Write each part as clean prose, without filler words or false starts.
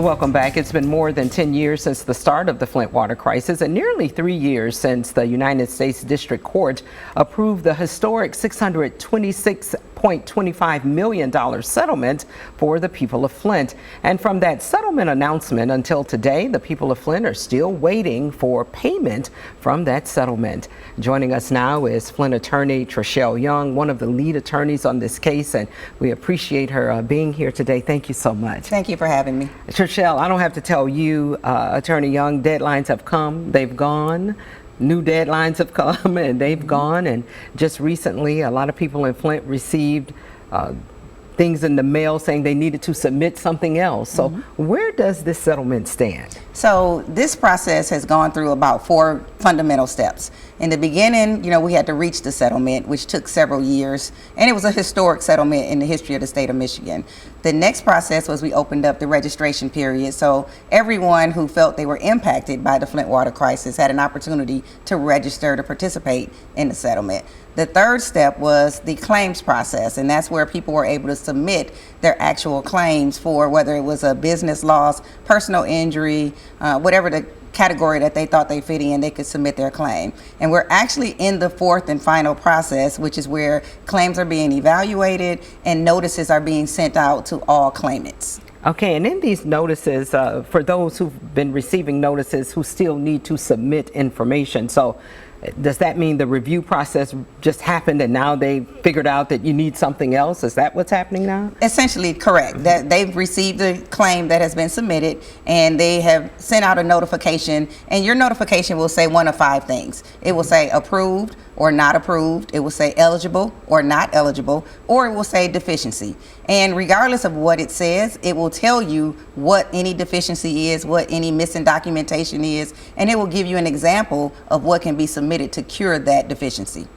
Welcome back. It's been more than 10 years since the start of the Flint water crisis and nearly 3 years since the United States District Court approved the historic $626.25 million settlement for the people of Flint. And from that settlement announcement until today, the people of Flint are still waiting for payment from that settlement. Joining us now is Flint attorney Trishelle Young, one of the lead attorneys on this case, and we appreciate her being here today. Thank you so much. Thank you for having me. Trishelle, I don't have to tell you, Attorney Young, deadlines have come, they've gone. New deadlines have come and they've gone. And just recently, a lot of people in Flint received things in the mail saying they needed to submit something else. So where does this settlement stand? So this process has gone through about 4 fundamental steps. In the beginning, we had to reach the settlement, which took several years, and it was a historic settlement in the history of the state of Michigan. The next process was we opened up the registration period, so everyone who felt they were impacted by the Flint water crisis had an opportunity to register to participate in the settlement. The third step was the claims process, and that's where people were able to submit their actual claims for whether it was a business loss, personal injury, whatever the category that they thought they fit in, they could submit their claim. And we're actually in the fourth and final process, which is where claims are being evaluated and notices are being sent out to all claimants. Okay, and in these notices, for those who've been receiving notices who still need to submit information, so does that mean the review process just happened and now they figured out that you need something else? Is that what's happening now? Essentially correct. That they've received the claim that has been submitted and they have sent out a notification, and your notification will say one of 5 things. It will say approved or not approved. It will say eligible or not eligible, or it will say deficiency. And regardless of what it says, it will tell you what any deficiency is, what any missing documentation is, and it will give you an example of what can be submitted to cure that deficiency.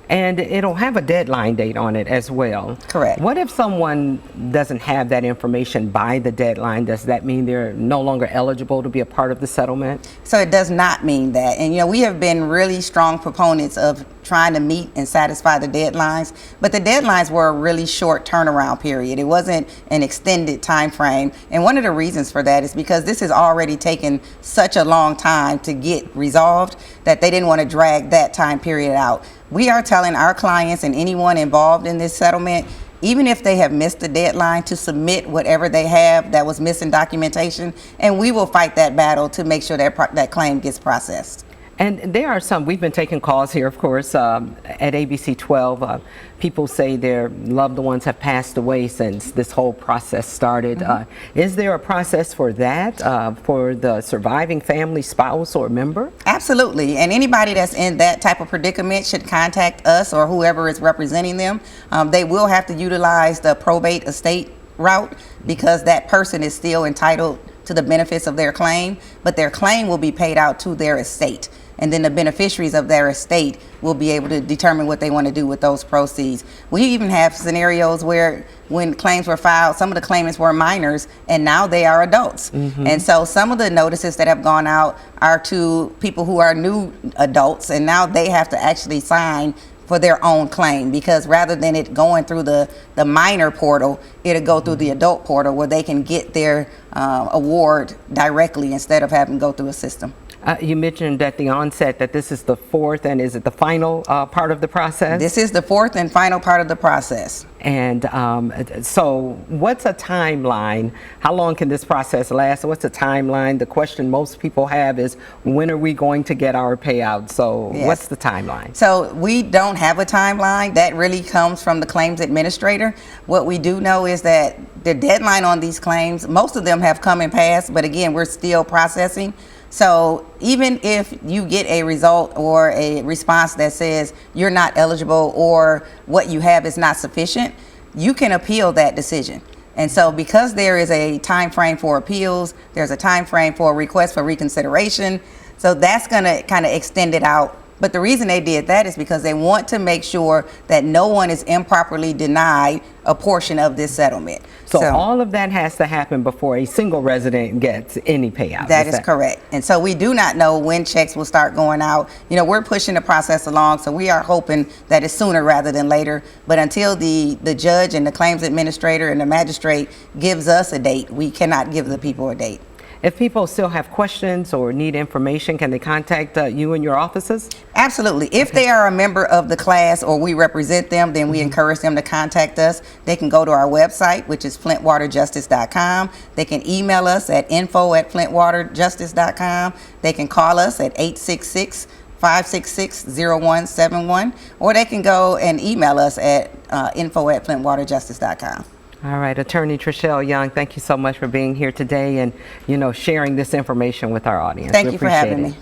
And it'll have a deadline date on it as well. Correct. What if someone doesn't have that information by the deadline? Does that mean they're no longer eligible to be a part of the settlement? So it does not mean that. And we have been really strong proponents of trying to meet and satisfy the deadlines, but the deadlines were a really short turnaround period. It wasn't an extended time frame. And one of the reasons for that is because this has already taken such a long time to get resolved that they didn't want to drag that time period out. We are telling our clients and anyone involved in this settlement, even if they have missed the deadline, to submit whatever they have that was missing documentation, and we will fight that battle to make sure that that claim gets processed. And there are some, we've been taking calls here, of course, at ABC 12. People say their loved ones have passed away since this whole process started. Is there a process for that, for the surviving family, spouse, or member? Absolutely. And anybody that's in that type of predicament should contact us or whoever is representing them. They will have to utilize the probate estate route because that person is still entitled to the benefits of their claim, but their claim will be paid out to their estate. And then the beneficiaries of their estate will be able to determine what they want to do with those proceeds. We even have scenarios where when claims were filed, some of the claimants were minors and now they are adults. And so some of the notices that have gone out are to people who are new adults, and now they have to actually sign for their own claim, because rather than it going through the minor portal, it'll go through the adult portal where they can get their award directly instead of having to go through a system. You mentioned at the onset that this is the fourth, and is it the final part of the process? This is the fourth and final part of the process. And so what's a timeline? How long can this process last? What's a timeline? The question most people have is, when are we going to get our payout? So what's the timeline? So we don't have a timeline. That really comes from the claims administrator. What we do know is that the deadline on these claims, most of them have come and passed, but again, we're still processing. So even if you get a result or a response that says you're not eligible or what you have is not sufficient, you can appeal that decision. And so because there is a time frame for appeals, there's a time frame for a request for reconsideration. So that's going to kind of extend it out But the reason they did that is because they want to make sure that no one is improperly denied a portion of this settlement. So all of that has to happen before a single resident gets any payout. That is correct. And so we do not know when checks will start going out. You know, we're pushing the process along, so we are hoping that it's sooner rather than later. But until the judge and the claims administrator and the magistrate gives us a date, we cannot give the people a date. If people still have questions or need information, can they contact you and your offices? Absolutely. If they are a member of the class or we represent them, then we encourage them to contact us. They can go to our website, which is flintwaterjustice.com. They can email us at info@flintwaterjustice.com. They can call us at 866-566-0171, or they can go and email us at info@flintwaterjustice.com. All right, Attorney Trishelle Young, thank you so much for being here today and, sharing this information with our audience. Thank We you for appreciate having it. me.